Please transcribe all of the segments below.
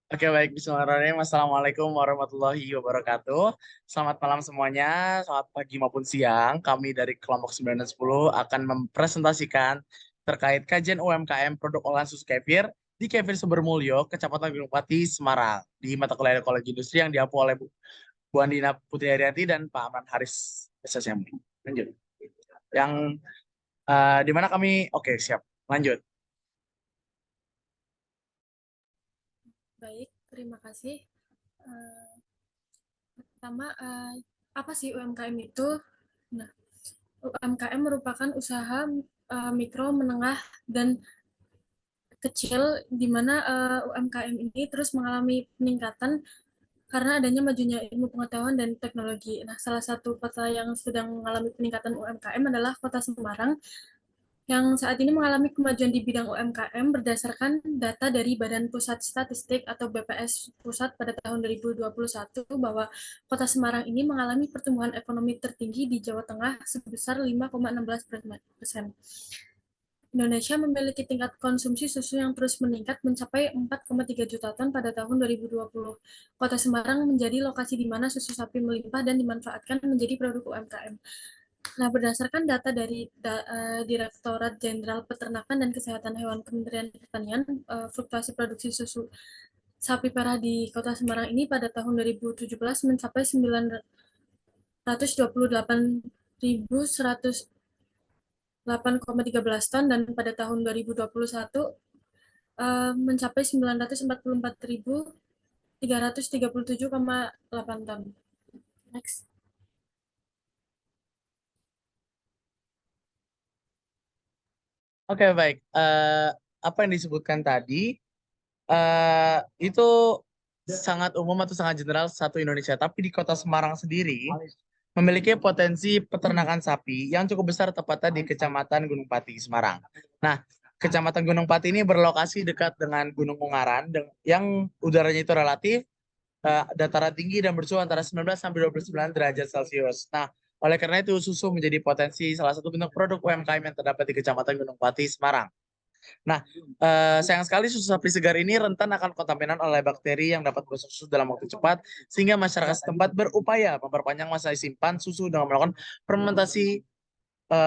Oke, baik. Bismillahirrahmanirrahim. Assalamualaikum warahmatullahi wabarakatuh. Selamat malam semuanya, selamat pagi maupun siang. Kami dari kelompok 9 dan 10 akan mempresentasikan terkait kajian UMKM produk olahan susu kefir di Kefir Sumbermulyo, Kecamatan Gunung Pati, Semarang, di mata kuliah Ekologi Industri yang diampu oleh Bu Andina Putri Herianti dan Pak Amran Haris SSMI. Lanjut. Yang di mana kami, oke, siap. Lanjut. Baik, terima kasih. Eh, Pertama, apa sih UMKM itu? Nah, UMKM merupakan usaha mikro, menengah, dan kecil di mana UMKM ini terus mengalami peningkatan karena adanya majunya ilmu pengetahuan dan teknologi. Nah, salah satu kota yang sedang mengalami peningkatan UMKM adalah Kota Semarang yang saat ini mengalami kemajuan di bidang UMKM berdasarkan data dari Badan Pusat Statistik atau BPS Pusat pada tahun 2021 bahwa Kota Semarang ini mengalami pertumbuhan ekonomi tertinggi di Jawa Tengah sebesar 5,16%. Indonesia memiliki tingkat konsumsi susu yang terus meningkat mencapai 4,3 juta ton pada tahun 2020. Kota Semarang menjadi lokasi di mana susu sapi melimpah dan dimanfaatkan menjadi produk UMKM. Nah, berdasarkan data dari Direktorat Jenderal Peternakan dan Kesehatan Hewan Kementerian Pertanian, fluktuasi produksi susu sapi perah di Kota Semarang ini pada tahun 2017 mencapai 928.108,13 ton dan pada tahun 2021 mencapai 944.337,8 ton. Next. Oke, baik. Apa yang disebutkan tadi itu sangat umum atau sangat general satu Indonesia. Tapi di Kota Semarang sendiri memiliki potensi peternakan sapi yang cukup besar tepatnya di Kecamatan Gunung Pati, Semarang. Nah, Kecamatan Gunung Pati ini berlokasi dekat dengan Gunung Ungaran yang udaranya itu relatif dataran tinggi dan bersuhu antara 19 sampai 29 derajat Celcius. Nah, oleh karena itu susu menjadi potensi salah satu bentuk produk UMKM yang terdapat di Kecamatan Gunung Pati, Semarang. Nah, sayang sekali susu sapi segar ini rentan akan kontaminan oleh bakteri yang dapat merusak susu dalam waktu cepat, sehingga masyarakat setempat berupaya memperpanjang masa simpan susu dengan melakukan fermentasi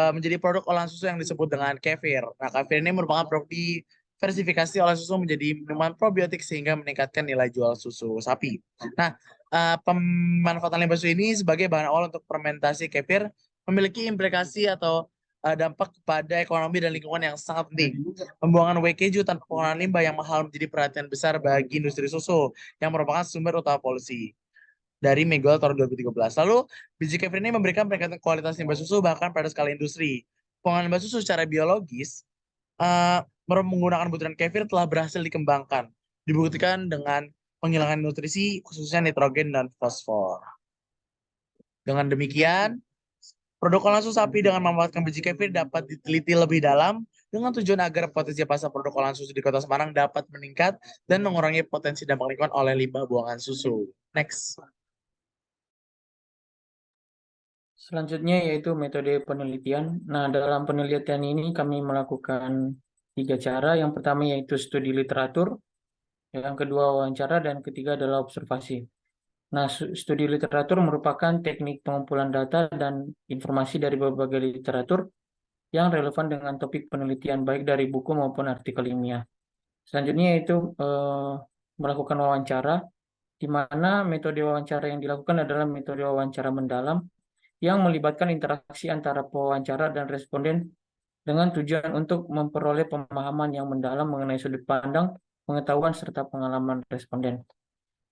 menjadi produk olahan susu yang disebut dengan kefir. Nah, kefir ini merupakan produk diversifikasi oleh susu menjadi minuman probiotik sehingga meningkatkan nilai jual susu sapi. Nah, pemanfaatan limbah susu ini sebagai bahan awal untuk fermentasi kefir memiliki implikasi atau dampak kepada ekonomi dan lingkungan yang sangat penting. Pembuangan WKJ tanpa pengolahan limbah yang mahal menjadi perhatian besar bagi industri susu yang merupakan sumber utama polusi dari Megal tahun 2013. Lalu, biji kefir ini memberikan peningkatan kualitas limbah susu bahkan pada skala industri. Pengolahan limbah susu secara biologis eh, menggunakan butiran kefir telah berhasil dikembangkan. Dibuktikan dengan penghilangan nutrisi khususnya nitrogen dan fosfor. Dengan demikian, produk olahan susu sapi dengan memanfaatkan biji kefir dapat diteliti lebih dalam dengan tujuan agar potensi pasar produk olahan susu di Kota Semarang dapat meningkat dan mengurangi potensi dampak lingkungan oleh limbah buangan susu. Next. Selanjutnya yaitu metode penelitian. Nah, dalam penelitian ini kami melakukan 3 cara. Yang pertama yaitu studi literatur, yang kedua wawancara, dan ketiga adalah observasi. Nah, studi literatur merupakan teknik pengumpulan data dan informasi dari berbagai literatur yang relevan dengan topik penelitian, baik dari buku maupun artikel ilmiah. Selanjutnya yaitu melakukan wawancara, di mana metode wawancara yang dilakukan adalah metode wawancara mendalam yang melibatkan interaksi antara pewawancara dan responden dengan tujuan untuk memperoleh pemahaman yang mendalam mengenai sudut pandang, pengetahuan, serta pengalaman responden.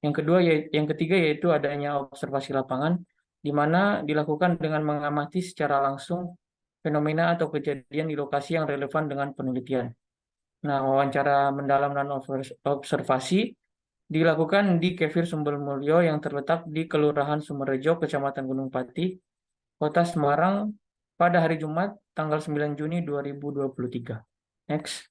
Yang ketiga yaitu adanya observasi lapangan, di mana dilakukan dengan mengamati secara langsung fenomena atau kejadian di lokasi yang relevan dengan penelitian. Nah, wawancara mendalam dan observasi dilakukan di Kefir Sumbermulyo yang terletak di Kelurahan Sumerejo, Kecamatan Gunung Pati, Kota Semarang pada hari Jumat tanggal 9 Juni 2023. Next.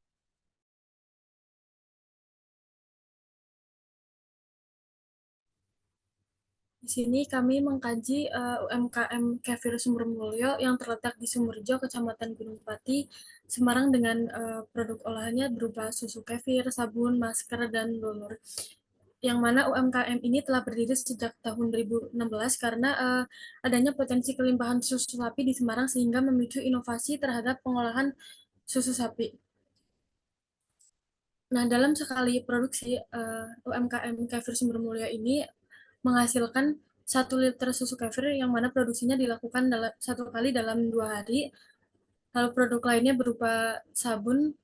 Di sini kami mengkaji UMKM Kefir Sumbermulyo yang terletak di Sumberjo, Kecamatan Gunung Pati, Semarang dengan produk olahannya berupa susu kefir, sabun, masker, dan donor. yang mana UMKM ini telah berdiri sejak tahun 2016 karena adanya potensi kelimpahan susu sapi di Semarang sehingga memicu inovasi terhadap pengolahan susu sapi. Nah, dalam sekali produksi, UMKM Kefir Sumber Mulia ini menghasilkan 1 liter susu kefir yang mana produksinya dilakukan satu kali dalam 2 hari. Lalu produk lainnya berupa sabun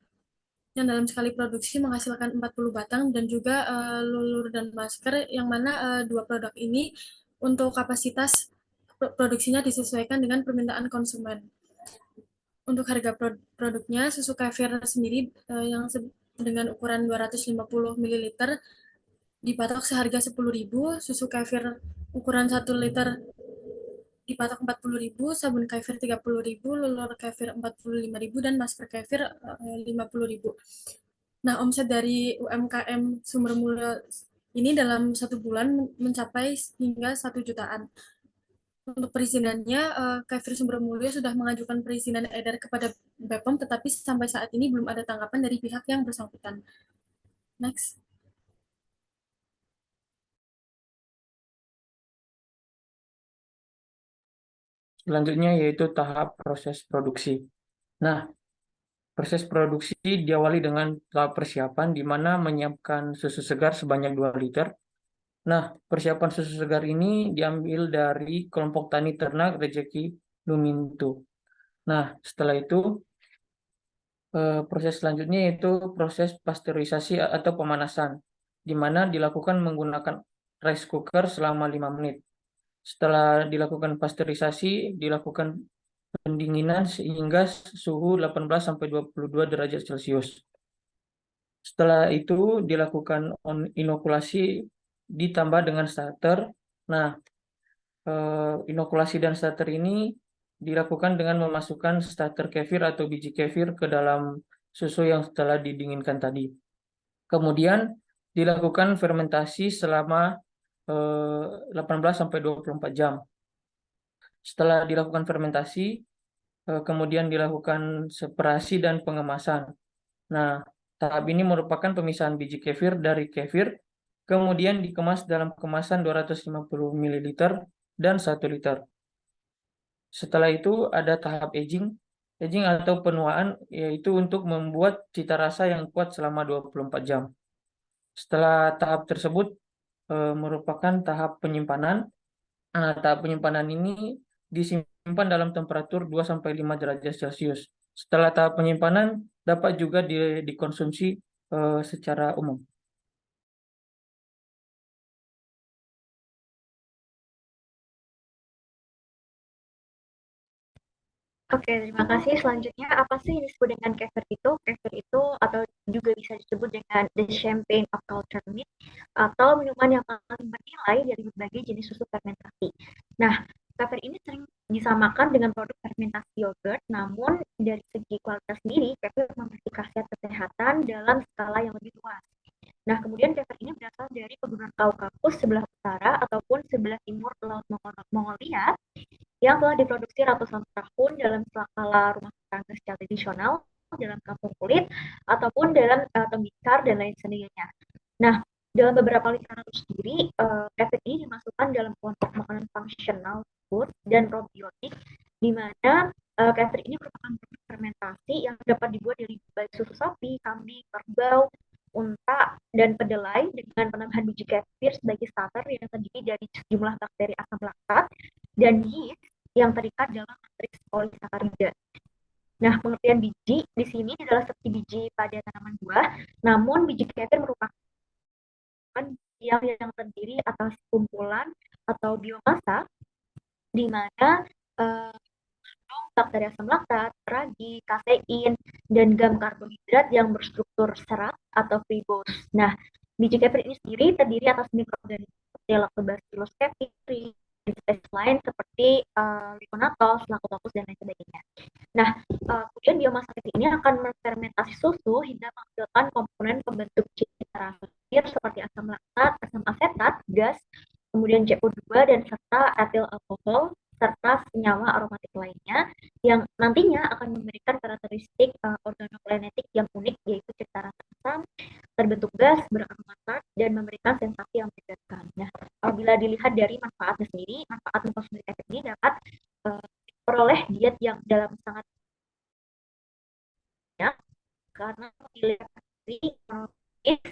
yang dalam sekali produksi menghasilkan 40 batang dan juga lulur dan masker yang mana 2 produk ini untuk kapasitas produksinya disesuaikan dengan permintaan konsumen. Untuk harga produknya, susu kefir sendiri yang dengan ukuran 250 ml dipatok seharga 10.000, susu kefir ukuran 1 liter dipatok 40.000, sabun kefir 30.000, lulur kefir 45.000 dan masker kefir 50.000. Nah, omset dari UMKM Sumber Mulia ini dalam 1 bulan mencapai hingga 1 jutaan. Untuk perizinannya, Kefir Sumber Mulia sudah mengajukan perizinan edar kepada BPOM, tetapi sampai saat ini belum ada tanggapan dari pihak yang bersangkutan. Next. Selanjutnya yaitu tahap proses produksi. Nah, proses produksi diawali dengan tahap persiapan di mana menyiapkan susu segar sebanyak 2 liter. Nah, persiapan susu segar ini diambil dari kelompok tani ternak Rejeki Lumintu. Nah, setelah itu proses selanjutnya yaitu proses pasteurisasi atau pemanasan, di mana dilakukan menggunakan rice cooker selama 5 menit. Setelah dilakukan pasteurisasi, dilakukan pendinginan sehingga suhu 18-22 derajat Celcius. Setelah itu dilakukan inokulasi ditambah dengan starter. Nah, inokulasi dan starter ini dilakukan dengan memasukkan starter kefir atau biji kefir ke dalam susu yang telah didinginkan tadi. Kemudian dilakukan fermentasi selama 18-24 jam. Setelah dilakukan fermentasi, kemudian dilakukan separasi dan pengemasan. Nah, tahap ini merupakan pemisahan biji kefir dari kefir, kemudian dikemas dalam kemasan 250 ml dan 1 liter. Setelah itu ada tahap aging. Aging atau penuaan yaitu untuk membuat cita rasa yang kuat selama 24 jam. Setelah tahap tersebut merupakan tahap penyimpanan. Nah, tahap penyimpanan ini disimpan dalam temperatur 2-5 derajat Celcius. Setelah tahap penyimpanan dapat juga dikonsumsi secara umum. Oke, terima kasih. Selanjutnya, apa sih yang disebut dengan kefir itu? Kefir itu atau juga bisa disebut dengan the champagne of cultured meat atau minuman yang paling bernilai dari berbagai jenis susu fermentasi. Nah, kefir ini sering disamakan dengan produk fermentasi yogurt, namun dari segi kualitas sendiri, kefir memiliki khasiat kesehatan dalam skala yang lebih luas. Nah, kemudian kefir ini berasal dari pegunungan Kaukasus sebelah utara ataupun sebelah timur Laut Mongolia yang telah diproduksi ratusan tahun dalam skala rumah tangga secara tradisional, dalam kampung kulit, ataupun dalam tembikar dan lain sebagainya. Nah, dalam beberapa literatur sendiri, kefir ini dimasukkan dalam kelompok makanan fungsional food dan probiotik, di mana kefir ini merupakan produk fermentasi yang dapat dibuat dari baik susu sapi, kambing, kerbau, unta, dan kedelai dengan penambahan biji kefir sebagai starter yang terdiri dari sejumlah bakteri asam laktat dan yeast yang terikat dalam matriks polisakarida. Nah, pengertian biji di sini adalah seperti biji pada tanaman buah, namun biji kefir merupakan yang terdiri atas kumpulan atau biomasa di mana bakteri asam laktat, ragi, kafein, dan gam karbohidrat yang berstruktur serat atau ribose. Nah, biji kefir ini sendiri terdiri atas mikroorganisme seperti Lactobacillus kefiri, spesies lain seperti Leishmaniasis, Lactobacillus, dan lain sebagainya. Nah, kemudian biomasa kefir ini akan menfermentasi susu hingga menghasilkan komponen pembentuk cita rasa kefir seperti asam laktat, asam asetat, gas, kemudian CO2 dan serta etil alkohol serta senyawa aromatik lainnya yang nantinya akan memberikan karakteristik organokinetik yang unik, yaitu cita rasa asam, terbentuk gas, menggunakan mata dan memberikan sensasi yang menyegarkan. Nah, bila dilihat dari manfaatnya sendiri, manfaat mengkonsumsi kefir ini dapat diperoleh diet yang dalam sangat banyak karena pilihan is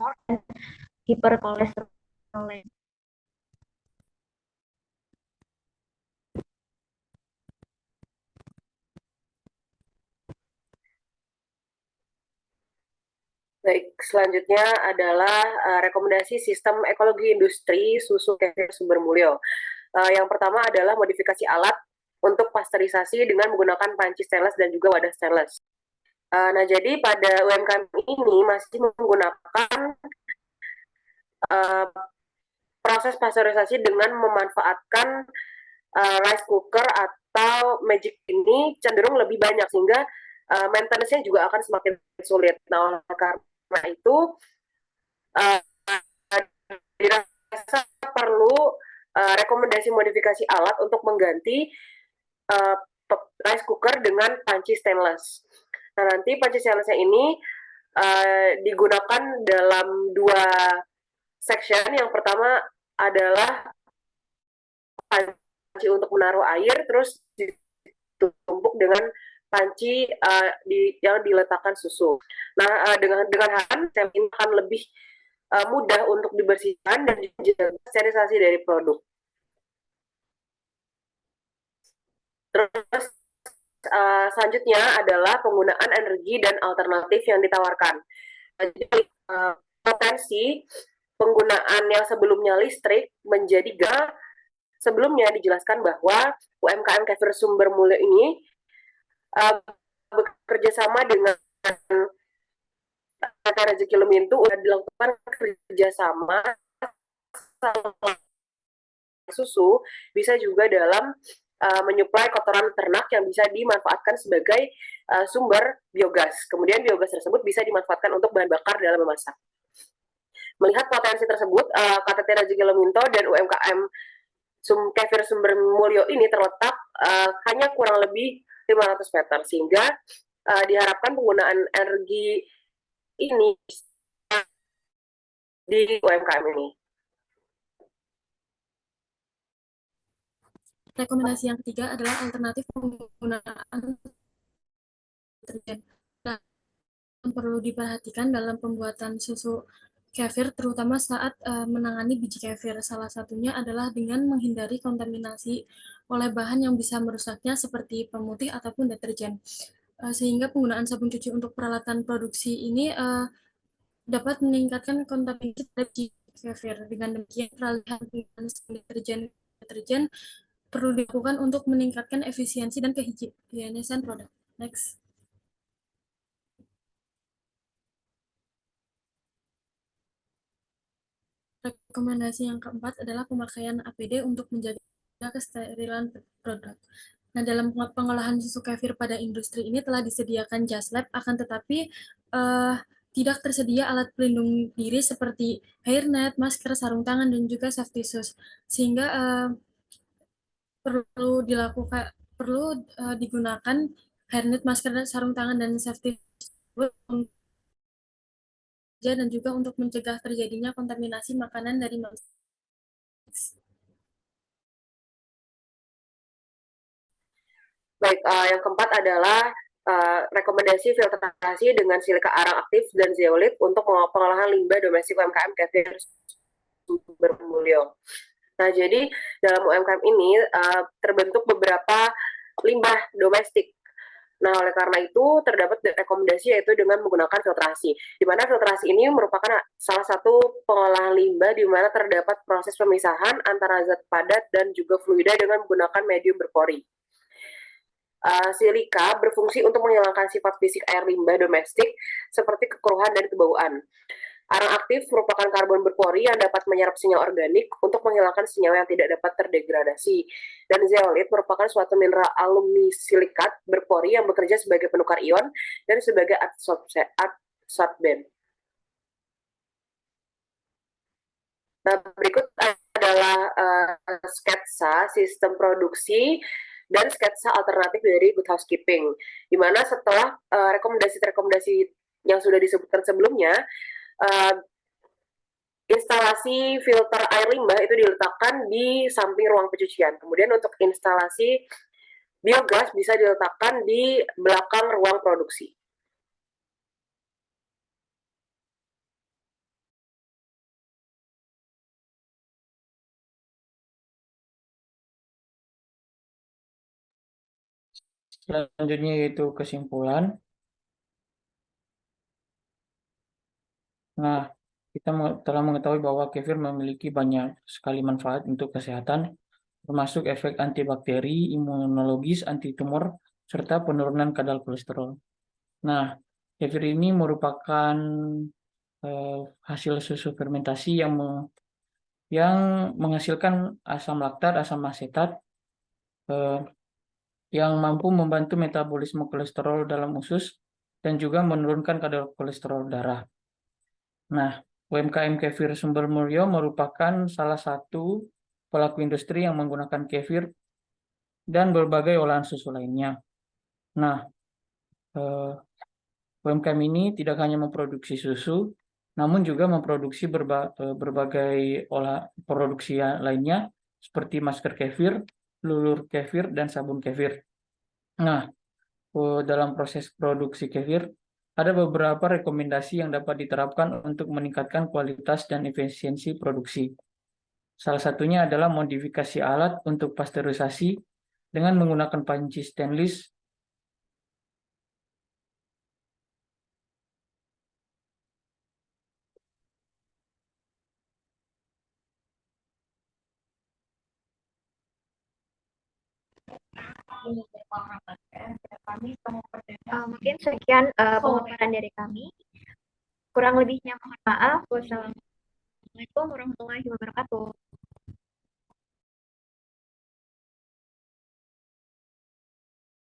more hiperkolesterolen. Baik, selanjutnya adalah rekomendasi sistem ekologi industri susu kefir sumber mulyo. Yang pertama adalah modifikasi alat untuk pasteurisasi dengan menggunakan panci stainless dan juga wadah stainless. Nah, jadi pada UMKM ini masih menggunakan proses pasteurisasi dengan memanfaatkan rice cooker atau magic ini cenderung lebih banyak sehingga maintenance-nya juga akan semakin sulit. Nah, oleh karena itu dirasa perlu rekomendasi modifikasi alat untuk mengganti rice cooker dengan panci stainless. Nah, nanti panci stainless-nya ini digunakan dalam 2 section. Yang pertama adalah panci untuk menaruh air, terus ditumpuk dengan panci yang diletakkan susu. Nah, dengan hal ini akan lebih mudah untuk dibersihkan dan juga sterilisasi dari produk. Terus selanjutnya adalah penggunaan energi dan alternatif yang ditawarkan. Jadi potensi penggunaan yang sebelumnya listrik menjadi gas. Sebelumnya dijelaskan bahwa UMKM kefir sumber mulyo ini bekerja sama dengan PT Rezeki Lumintu sudah dilakukan kerjasama susu, bisa juga dalam menyuplai kotoran ternak yang bisa dimanfaatkan sebagai sumber biogas. Kemudian biogas tersebut bisa dimanfaatkan untuk bahan bakar dalam memasak. Melihat potensi tersebut, KTT Rezeki Lumintu dan UMKM kefir sumber mulyo ini terletak hanya kurang lebih 500 meter, sehingga diharapkan penggunaan energi ini di UMKM ini. Rekomendasi yang ketiga adalah alternatif penggunaan deterjen. Nah, yang perlu diperhatikan dalam pembuatan susu kefir, terutama saat menangani biji kefir. Salah satunya adalah dengan menghindari kontaminasi oleh bahan yang bisa merusaknya seperti pemutih ataupun deterjen. Sehingga penggunaan sabun cuci untuk peralatan produksi ini dapat meningkatkan kontaminasi terhadap biji kefir. Dengan demikian, peralihan penggunaan deterjen perlu dilakukan untuk meningkatkan efisiensi dan kehigienisan produk. Next. Rekomendasi yang keempat adalah pemakaian APD untuk menjaga kesterilan produk. Nah, dalam pengolahan susu kefir pada industri ini telah disediakan jas lab, akan tetapi tidak tersedia alat pelindung diri seperti hairnet, masker, sarung tangan, dan juga safety shoes. Sehingga perlu digunakan hairnet, masker, sarung tangan, dan safety shoes dan juga untuk mencegah terjadinya kontaminasi makanan dari manusia. Baik, yang keempat adalah rekomendasi filtrasi dengan silika arang aktif dan zeolit untuk pengolahan limbah domestik UMKM kefir sumber mulyo. Nah, jadi dalam UMKM ini terbentuk beberapa limbah domestik. Nah, oleh karena itu terdapat rekomendasi yaitu dengan menggunakan filtrasi, di mana filtrasi ini merupakan salah satu pengolahan limbah di mana terdapat proses pemisahan antara zat padat dan juga fluida dengan menggunakan medium berpori. Silika berfungsi untuk menghilangkan sifat fisik air limbah domestik seperti kekeruhan dan kebauan. Arang aktif merupakan karbon berpori yang dapat menyerap senyawa organik untuk menghilangkan senyawa yang tidak dapat terdegradasi. Dan zeolit merupakan suatu mineral alumni silikat berpori yang bekerja sebagai penukar ion dan sebagai adsorbent. Nah, berikut adalah sketsa sistem produksi dan sketsa alternatif dari Good Housekeeping, di mana setelah rekomendasi-rekomendasi yang sudah disebutkan sebelumnya, instalasi filter air limbah itu diletakkan di samping ruang pencucian. Kemudian untuk instalasi biogas bisa diletakkan di belakang ruang produksi. Selanjutnya yaitu kesimpulan. Nah, kita telah mengetahui bahwa kefir memiliki banyak sekali manfaat untuk kesehatan, termasuk efek antibakteri, imunologis, anti tumor, serta penurunan kadar kolesterol. Nah, kefir ini merupakan hasil susu fermentasi yang menghasilkan asam laktat, asam asetat, yang mampu membantu metabolisme kolesterol dalam usus dan juga menurunkan kadar kolesterol darah. Nah, UMKM Kefir Sumber Mulyo merupakan salah satu pelaku industri yang menggunakan kefir dan berbagai olahan susu lainnya. Nah, UMKM ini tidak hanya memproduksi susu, namun juga memproduksi berbagai produksi lainnya seperti masker kefir, lulur kefir, dan sabun kefir. Nah, dalam proses produksi kefir, ada beberapa rekomendasi yang dapat diterapkan untuk meningkatkan kualitas dan efisiensi produksi. Salah satunya adalah modifikasi alat untuk pasteurisasi dengan menggunakan panci stainless. Mungkin sekian pemaparan dari kami. Kurang lebihnya mohon maaf. Wassalamualaikum warahmatullahi wabarakatuh.